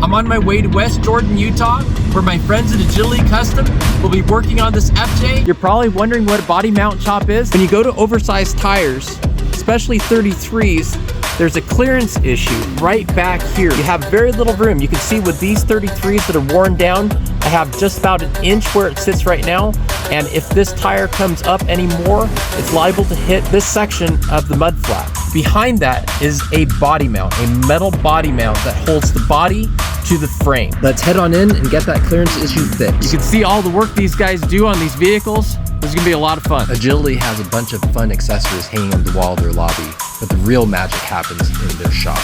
I'm on my way to West Jordan, Utah, where my friends at Agility Custom will be working on this FJ. You're probably wondering what a body mount chop is. When you go to oversized tires, especially 33s, there's a clearance issue right back here. You have very little room. You can see with these 33s that are worn down, I have just about an inch where it sits right now. And if this tire comes up anymore, it's liable to hit this section of the mud flap. Behind that is a body mount, a metal body mount that holds the body to the frame. Let's head on in and get that clearance issue fixed. You can see all the work these guys do on these vehicles. This is gonna be a lot of fun. Agility has a bunch of fun accessories hanging on the wall of their lobby, but the real magic happens in their shop.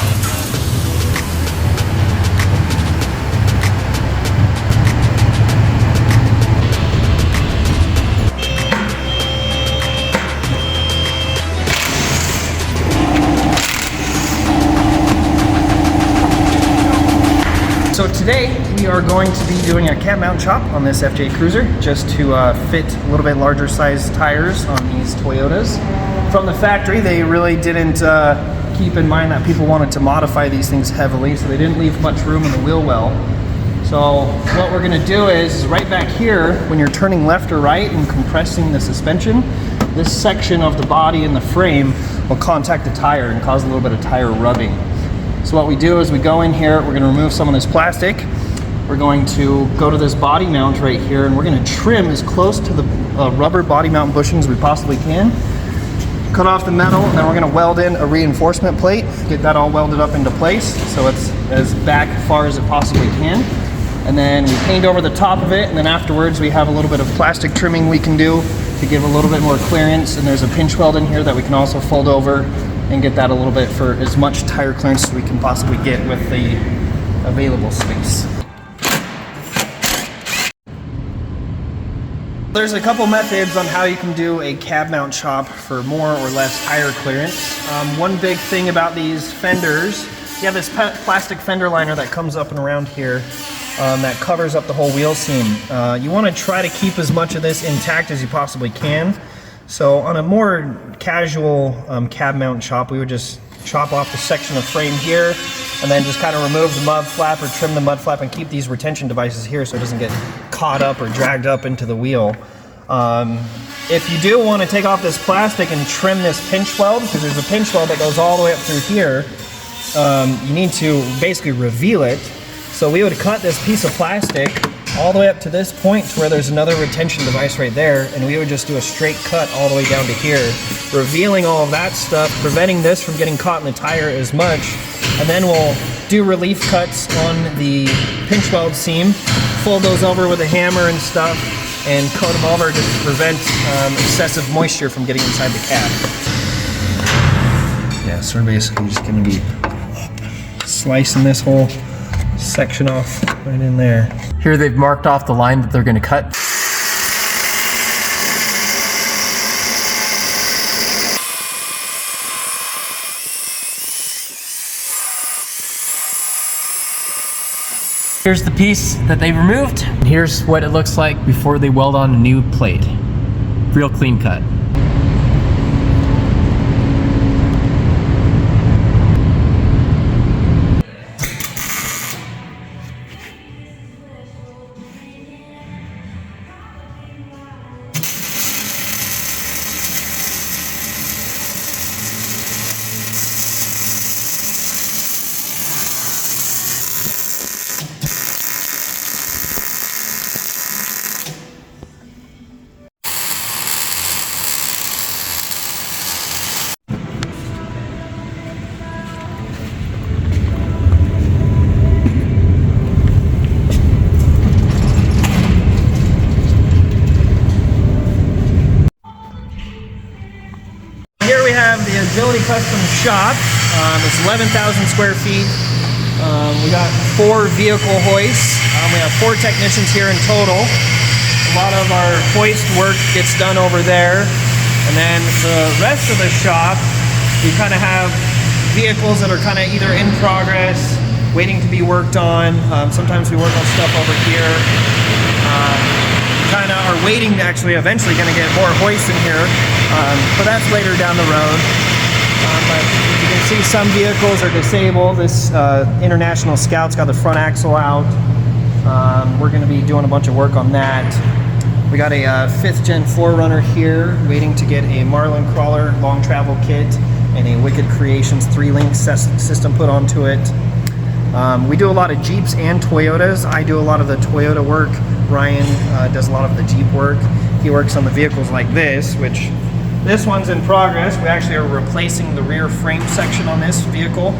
So today we are going to be doing a cab mount chop on this FJ Cruiser just to fit a little bit larger size tires on these Toyotas. From the factory, they really didn't keep in mind that people wanted to modify these things heavily, so they didn't leave much room in the wheel well. So what we're going to do is right back here, when you're turning left or right and compressing the suspension, this section of the body and the frame will contact the tire and cause a little bit of tire rubbing. So what we do is we go in here, we're going to remove some of this plastic, we're going to go to this body mount right here, and we're going to trim as close to the rubber body mount bushing as we possibly can. Cut off the metal, and then we're going to weld in a reinforcement plate, get that all welded up into place so it's as back far as it possibly can. And then we paint over the top of it, and then afterwards we have a little bit of plastic trimming we can do to give a little bit more clearance, and there's a pinch weld in here that we can also fold over and get that a little bit for as much tire clearance as we can possibly get with the available space. There's a couple methods on how you can do a cab mount chop for more or less tire clearance. One big thing about these fenders, you have this plastic fender liner that comes up and around here that covers up the whole wheel seam. You want to try to keep as much of this intact as you possibly can. So on a more casual cab mount chop, we would just chop off the section of frame here and then just kind of remove the mud flap or trim the mud flap and keep these retention devices here so it doesn't get caught up or dragged up into the wheel. If you do want to take off this plastic and trim this pinch weld, because there's a pinch weld that goes all the way up through here, you need to basically reveal it. So we would cut this piece of plastic all the way up to this point to where there's another retention device right there, and we would just do a straight cut all the way down to here, revealing all of that stuff, preventing this from getting caught in the tire as much, and then we'll do relief cuts on the pinch weld seam, fold those over with a hammer and stuff, and coat them over just to prevent excessive moisture from getting inside the cab. Yeah, so we're basically just going to be slicing this whole section off right in there. Here they've marked off the line that they're going to cut. Here's the piece that they removed. Here's what it looks like before they weld on a new plate. Real clean cut. The Agility Custom shop. It's 11,000 square feet. We got 4 vehicle hoists. We have 4 technicians here in total. A lot of our hoist work gets done over there. And then the rest of the shop, we kind of have vehicles that are kind of either in progress, waiting to be worked on. Sometimes we work on stuff over here. Kind of are waiting to actually eventually going to get more hoists in here, but that's later down the road. But you can see some vehicles are disabled. This International Scout's got the front axle out. We're going to be doing a bunch of work on that. We got a 5th gen 4Runner here, waiting to get a Marlin Crawler long travel kit and a Wicked Creations 3-link system put onto it. We do a lot of Jeeps and Toyotas. I do a lot of the Toyota work. Ryan does a lot of the Jeep work. He works on the vehicles like this, which this one's in progress. We actually are replacing the rear frame section on this vehicle.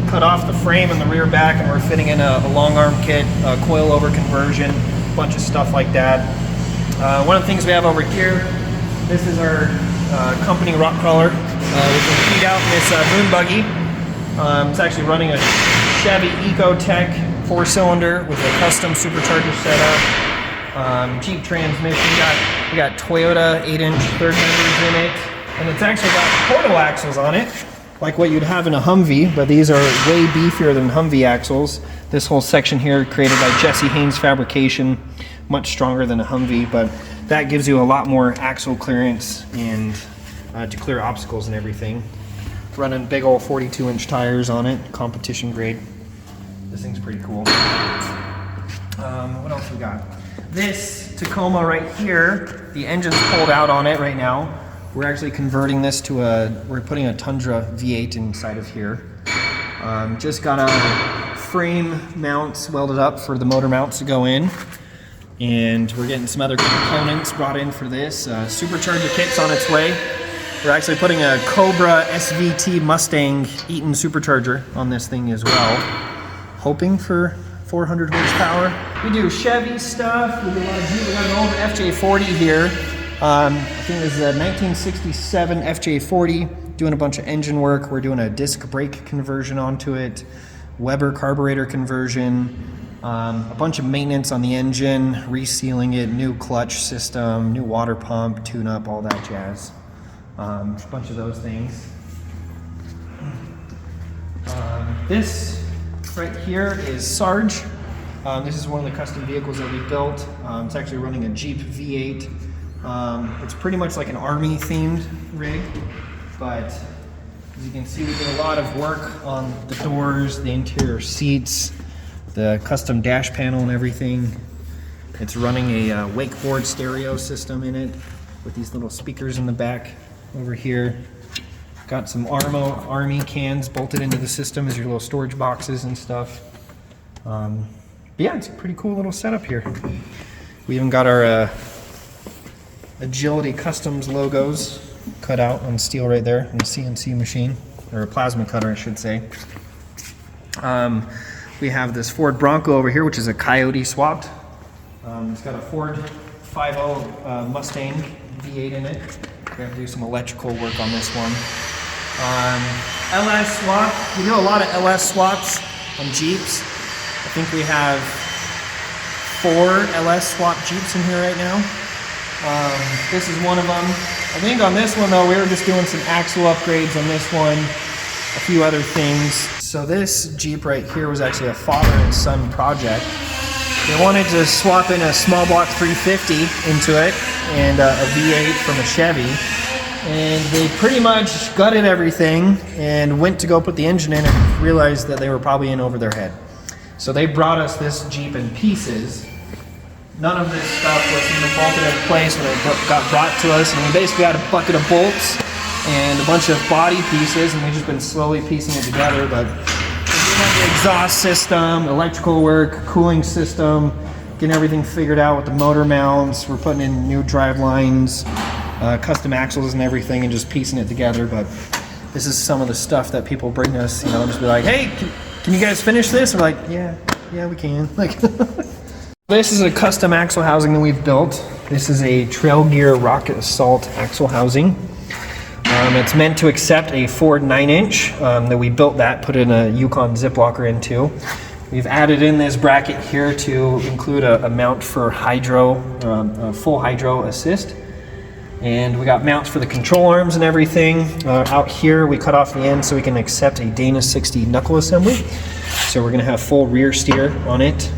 Cut off the frame and the rear back, and we're fitting in a long arm kit, a coilover conversion, a bunch of stuff like that. One of the things we have over here, this is our company rock crawler, which will feed out in this moon buggy. It's actually running a Chevy Ecotec 4-cylinder with a custom supercharger setup. Jeep transmission. We got Toyota 8-inch third members in it, and it's actually got portal axles on it, like what you'd have in a Humvee, but these are way beefier than Humvee axles. This whole section here, created by Jesse Haynes Fabrication, much stronger than a Humvee, but that gives you a lot more axle clearance and to clear obstacles and everything. Running big old 42-inch tires on it, competition grade. This thing's pretty cool. What else we got? This Tacoma right here, the engine's pulled out on it right now. We're actually converting this to we're putting a Tundra V8 inside of here. Just got a frame mounts welded up for the motor mounts to go in. And we're getting some other components brought in for this. Supercharger kit's on its way. We're actually putting a Cobra SVT Mustang Eaton supercharger on this thing as well. Hoping for 400 horsepower. We do Chevy stuff. We do a lot of Jeep. We got an old FJ40 here. I think this is a 1967 FJ40. Doing a bunch of engine work. We're doing a disc brake conversion onto it. Weber carburetor conversion. A bunch of maintenance on the engine. Resealing it. New clutch system. New water pump. Tune-up. All that jazz. A bunch of those things. This right here is Sarge. This is one of the custom vehicles that we built. It's actually running a Jeep V8. It's pretty much like an Army themed rig, but as you can see, we did a lot of work on the doors, the interior seats, the custom dash panel and everything. It's running a wakeboard stereo system in it with these little speakers in the back over here. Got some Army cans bolted into the system as your little storage boxes and stuff. Yeah, it's a pretty cool little setup here. We even got our Agility Customs logos cut out on steel right there on a CNC machine, or a plasma cutter I should say. We have this Ford Bronco over here, which is a Coyote swapped. It's got a Ford 5.0 Mustang V8 in it. We have to do some electrical work on this one. LS swap. We do a lot of LS swaps on Jeeps. I think we have 4 LS swap Jeeps in here right now. This is one of them. I think on this one though, we were just doing some axle upgrades on this one, a few other things. So this Jeep right here was actually a father and son project. They wanted to swap in a small block 350 into it and a V8 from a Chevy. And they pretty much gutted everything and went to go put the engine in and realized that they were probably in over their head. So they brought us this Jeep in pieces. None of this stuff was even bolted into place when it got brought to us, and we basically had a bucket of bolts and a bunch of body pieces, and we've just been slowly piecing it together. But we have the exhaust system, electrical work, cooling system, getting everything figured out with the motor mounts. We're putting in new drive lines, custom axles and everything, and just piecing it together. But this is some of the stuff that people bring us, you know, just be like, hey, can you guys finish this? We're like, yeah, we can. Like, this is a custom axle housing that we've built. This is a Trail Gear Rocket Assault axle housing. It's meant to accept a Ford 9-inch that we built that, put in a Yukon zip locker into. We've added in this bracket here to include a mount for hydro, a full hydro assist. And we got mounts for the control arms and everything. Out here we cut off the end so we can accept a Dana 60 knuckle assembly. So we're going to have full rear steer on it.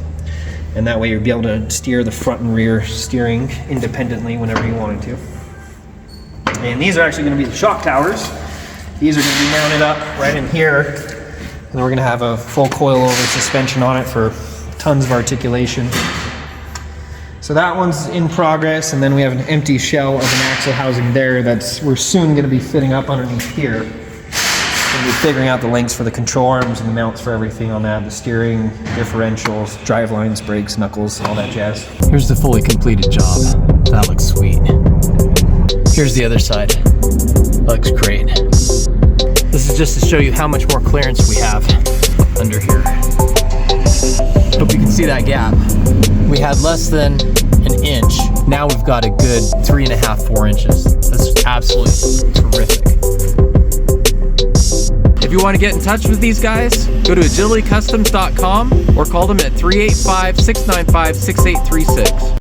And that way you'll be able to steer the front and rear steering independently whenever you wanted to. And these are actually going to be the shock towers. These are gonna be mounted up right in here. And then we're gonna have a full coil-over suspension on it for tons of articulation. So that one's in progress, and then we have an empty shell of an axle housing there we're soon gonna be fitting up underneath here. We'll be figuring out the lengths for the control arms and the mounts for everything on that, the steering, differentials, drive lines, brakes, knuckles, all that jazz. Here's the fully completed job. That looks sweet. Here's the other side. Looks great. This is just to show you how much more clearance we have under here. Hope you can see that gap. We had less than an inch. Now we've got a good 3.5, 4 inches. That's absolutely terrific. If you want to get in touch with these guys, go to agilitycustoms.com or call them at 385-695-6836.